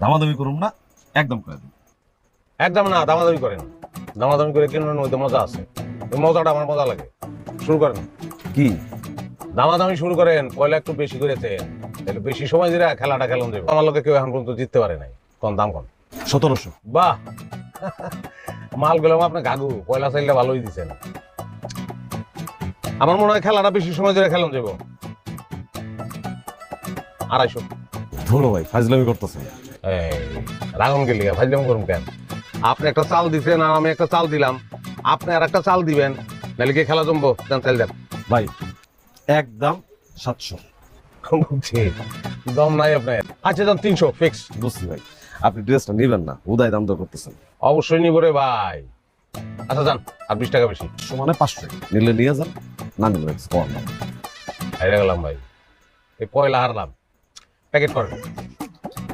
দামাদামি করুন না, একদম করে দিন। একদম না, দামাদামি করেন। দামাদামি করে কিনুন, ওইতে মজা আছে। ওই মজাটা আমার মজা লাগে। শুরু করেন। কি দামাদামি শুরু করেন, কয়লা একটু বেশি করেছে, তাহলে বেশি সময় ধরে খেলাটা খেলুন দেবে। আমার লোকে কেউ এখন পর্যন্ত জিততে পারে নাই। কোন দাম কোন? 1700। বাহ, মাল গেলাম আপনার গাগু, পয়লা চাইলে ভালোই দিচ্ছেন। আমার মনে হয় খেলাটা বেশি সময় ধরে খেলুন যাবো। 250। ধরো ভাই, ফাজলামি করতেছে। রাগন গেলি ফাইজলাম করুন কেন? আপনি একটা চাল দিচ্ছেন আর আমি একটা চাল দিলাম, আপনি আর একটা চাল দিবেন, নাহলে কি খেলা জমবো? দেন চাল দেন। ভাই একদম 700। দম নাই আপনার। আচ্ছা যান 300 ফিক্স। বুঝছি ভাই, আপনি ড্রেসটা নিবেন না, উদয় দাম দর করতেছেন। অবশ্যই নিব রে ভাই। আচ্ছা যান, আর 20 টাকা বেশি। সমানে 500 নিলে নিয়ে যান, না নিলে কম। হাইরা গেলাম ভাই, এই পয়লা হারলাম। প্যাকেট করেন।